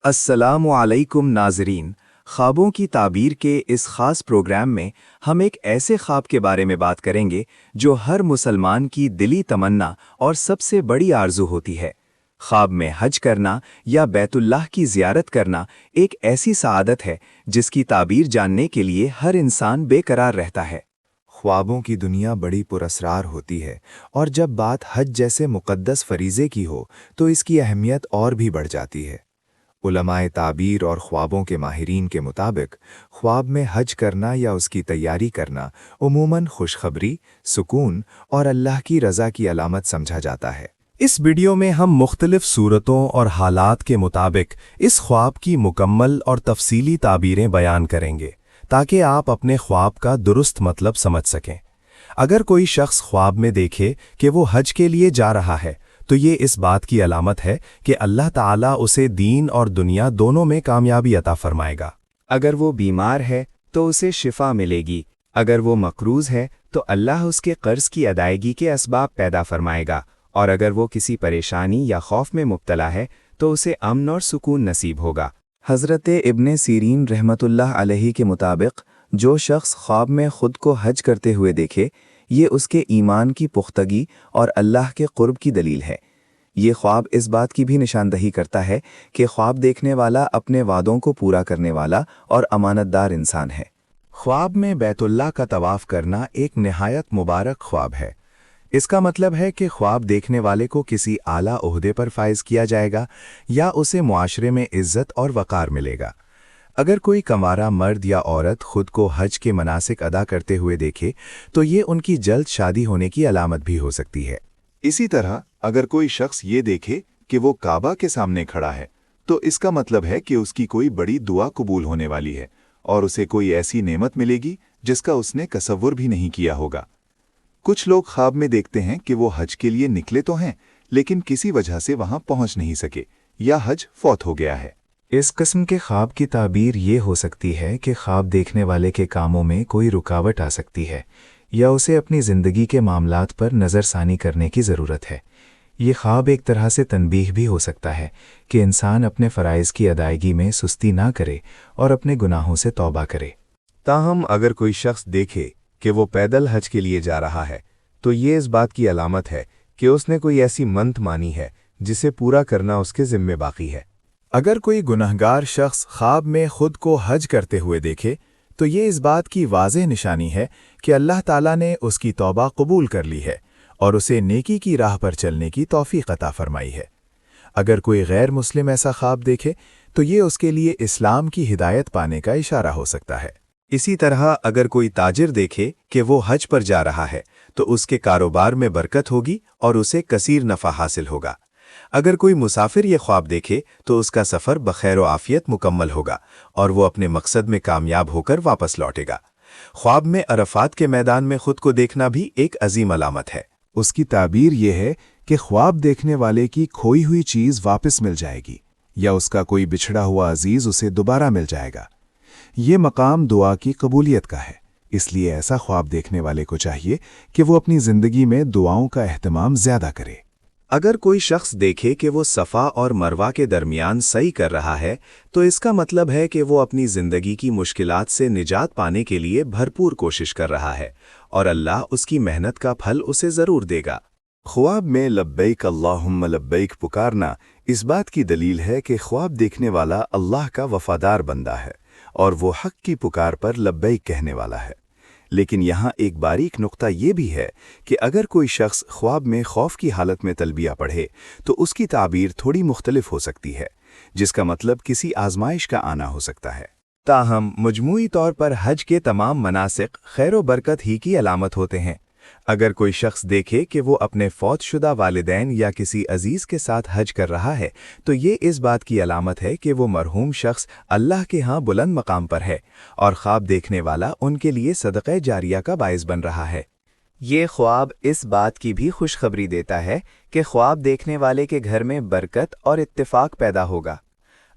अस्सलामु अलैकुम नाज़रीन। ख्वाबों की ताबीर के इस ख़ास प्रोग्राम में हम एक ऐसे ख्वाब के बारे में बात करेंगे जो हर मुसलमान की दिली तमन्ना और सबसे बड़ी आरज़ू होती है। ख्वाब में हज करना या बैतुल्लाह की ज़ियारत करना एक ऐसी सआदत है जिसकी ताबीर जानने के लिए हर इंसान बेकरार रहता है। ख्वाबों की दुनिया बड़ी पुरअसरार होती है और जब बात हज जैसे मुक़द्दस फ़रीज़े की हो तो इसकी अहमियत और भी बढ़ जाती है। उलमाए ताबीर और ख्वाबों के माहिरीन के मुताबिक ख्वाब में हज करना या उसकी तैयारी करना उमूमन खुशखबरी, सुकून और अल्लाह की रज़ा की अलामत समझा जाता है। इस वीडियो में हम मुख्तलिफ सूरतों और हालात के मुताबिक इस ख्वाब की मुकम्मल और तफसीली ताबीरें बयान करेंगे ताकि आप अपने ख्वाब का दुरुस्त मतलब समझ सकें। अगर कोई शख्स ख्वाब में देखे कि वो हज के लिए जा रहा है तो ये इस बात की अलामत है कि अल्लाह ताला उसे दीन और दुनिया दोनों में कामयाबी अता फरमाएगा। अगर वो बीमार है तो उसे शिफा मिलेगी। अगर वो मकरूज़ है तो अल्लाह उसके कर्ज़ की अदायगी के असबाब पैदा फरमाएगा। और अगर वो किसी परेशानी या खौफ में मुब्तला है तो उसे अमन और सुकून नसीब होगा। हज़रत इब्ने सीरीन रहमतुल्लाह अलैहि के मुताबिक जो शख्स ख्वाब में ख़ुद को हज करते हुए देखे, ये उसके ईमान की पुख्तगी और अल्लाह के क़ुर्ब की दलील है। ये ख्वाब इस बात की भी निशानदही करता है कि ख्वाब देखने वाला अपने वादों को पूरा करने वाला और अमानतदार इंसान है। ख्वाब में बैतुल्लाह का तवाफ़ करना एक निहायत मुबारक ख्वाब है। इसका मतलब है कि ख्वाब देखने वाले को किसी आला ओहदे पर फाइज किया जाएगा या उसे मुआशरे में इज्जत और वक़ार मिलेगा। अगर कोई कंवारा मर्द या औरत खुद को हज के मनासिक अदा करते हुए देखे तो ये उनकी जल्द शादी होने की अलामत भी हो सकती है। इसी तरह अगर कोई शख्स ये देखे कि वो काबा के सामने खड़ा है तो इसका मतलब है कि उसकी कोई बड़ी दुआ कबूल होने वाली है और उसे कोई ऐसी नेमत मिलेगी जिसका उसने तसव्वुर भी नहीं किया होगा। कुछ लोग ख्वाब में देखते हैं कि वो हज के लिए निकले तो हैं लेकिन किसी वजह से वहां पहुंच नहीं सके या हज फौत हो गया है। इस किस्म के ख्वाब की ताबीर ये हो सकती है कि ख्वाब देखने वाले के कामों में कोई रुकावट आ सकती है या उसे अपनी ज़िंदगी के मामलात पर नज़रसानी करने की ज़रूरत है। ये ख्वाब एक तरह से तनबीह भी हो सकता है कि इंसान अपने फ़राइज़ की अदायगी में सुस्ती ना करे और अपने गुनाहों से तौबा करे। ताहम अगर कोई शख्स देखे कि वो पैदल हज के लिए जा रहा है तो ये इस बात की अलामत है कि उसने कोई ऐसी मन्त मानी है जिसे पूरा करना उसके ज़िम्मे बाकी है। अगर कोई गुनहगार शख्स ख्वाब में खुद को हज करते हुए देखे तो ये इस बात की वाज़ेह निशानी है कि अल्लाह ताला ने उसकी तौबा कबूल कर ली है और उसे नेकी की राह पर चलने की तौफीक अता फरमाई है। अगर कोई गैर मुस्लिम ऐसा ख्वाब देखे तो ये उसके लिए इस्लाम की हिदायत पाने का इशारा हो सकता है। इसी तरह अगर कोई ताजिर देखे कि वो हज पर जा रहा है तो उसके कारोबार में बरकत होगी और उसे कसीर नफ़ा हासिल होगा। अगर कोई मुसाफिर ये ख्वाब देखे तो उसका सफ़र बखैर व आफियत मुकम्मल होगा और वो अपने मकसद में कामयाब होकर वापस लौटेगा। ख्वाब में अरफात के मैदान में खुद को देखना भी एक अजीम अलामत है। उसकी ताबीर ये है कि ख्वाब देखने वाले की खोई हुई चीज़ वापस मिल जाएगी या उसका कोई बिछड़ा हुआ अजीज़ उसे दोबारा मिल जाएगा। ये मकाम दुआ की कबूलियत का है, इसलिए ऐसा ख्वाब देखने वाले को चाहिए कि वो अपनी ज़िंदगी में दुआओं का एहतमाम ज़्यादा करे। अगर कोई शख्स देखे कि वो सफ़ा और मरवा के दरमियान सही कर रहा है तो इसका मतलब है कि वो अपनी ज़िंदगी की मुश्किलात से निजात पाने के लिए भरपूर कोशिश कर रहा है और अल्लाह उसकी मेहनत का फल उसे ज़रूर देगा। ख्वाब में लब्बैक अल्लाहुम्मा लब्बैक पुकारना इस बात की दलील है कि ख्वाब देखने वाला अल्लाह का वफ़ादार बंदा है और वो हक़ की पुकार पर लब्बैक कहने वाला है। लेकिन यहाँ एक बारीक नुक्ता ये भी है कि अगर कोई शख्स ख्वाब में खौफ की हालत में तलबिया पढ़े तो उसकी ताबीर थोड़ी मुख्तलिफ हो सकती है, जिसका मतलब किसी आजमाइश का आना हो सकता है। ताहम मजमूई तौर पर हज के तमाम मनासिक खैर व बरकत ही की अलामत होते हैं। अगर कोई शख्स देखे कि वो अपने फौतशुदा वालिदैन या किसी अजीज़ के साथ हज कर रहा है तो ये इस बात की अलामत है कि वो मरहूम शख्स अल्लाह के यहाँ बुलंद मकाम पर है और ख्वाब देखने वाला उनके लिए सदक़े जारिया का बाइस बन रहा है। ये ख्वाब इस बात की भी खुशखबरी देता है कि ख्वाब देखने वाले के घर में बरकत और इत्तिफाक पैदा होगा।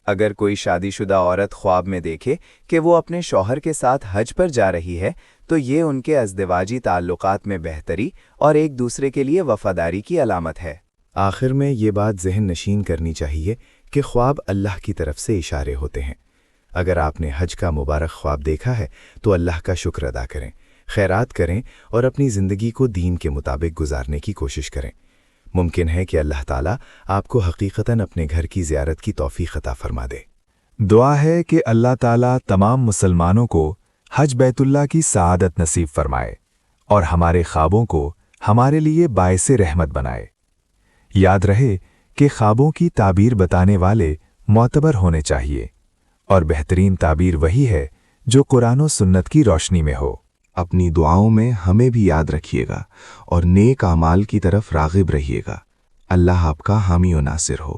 अगर कोई शादीशुदा औरत ख्वाब में देखे कि वो अपने शौहर के साथ हज पर जा रही है तो ये उनके अज़दवाजी ताल्लुकात में बेहतरी और एक दूसरे के लिए वफ़ादारी की अलामत है। आखिर में ये बात ज़हन नशीन करनी चाहिए کہ خواب اللہ کی طرف سے اشارے ہوتے ہیں۔ اگر آپ نے حج کا مبارک خواب دیکھا ہے تو اللہ کا شکر ادا کریں، خیرات کریں اور اپنی زندگی کو دین کے مطابق گزارنے کی کوشش کریں۔ ممکن ہے کہ اللہ تعالیٰ آپ کو حقیقتاً اپنے گھر کی زیارت کی توفیق عطا فرما دے۔ دعا ہے کہ اللہ تعالیٰ تمام مسلمانوں کو حج بیت اللہ کی سعادت نصیب فرمائے اور ہمارے خوابوں کو ہمارے لیے باعث رحمت بنائے۔ یاد رہے کہ خوابوں کی تعبیر بتانے والے معتبر ہونے چاہیے، اور بہترین تعبیر وہی ہے جو قرآن و سنت کی روشنی میں ہو۔ اپنی دعاؤں میں ہمیں بھی یاد رکھیے گا اور نیک اعمال کی طرف راغب رہیے گا۔ اللہ آپ کا حامی و ناصر ہو۔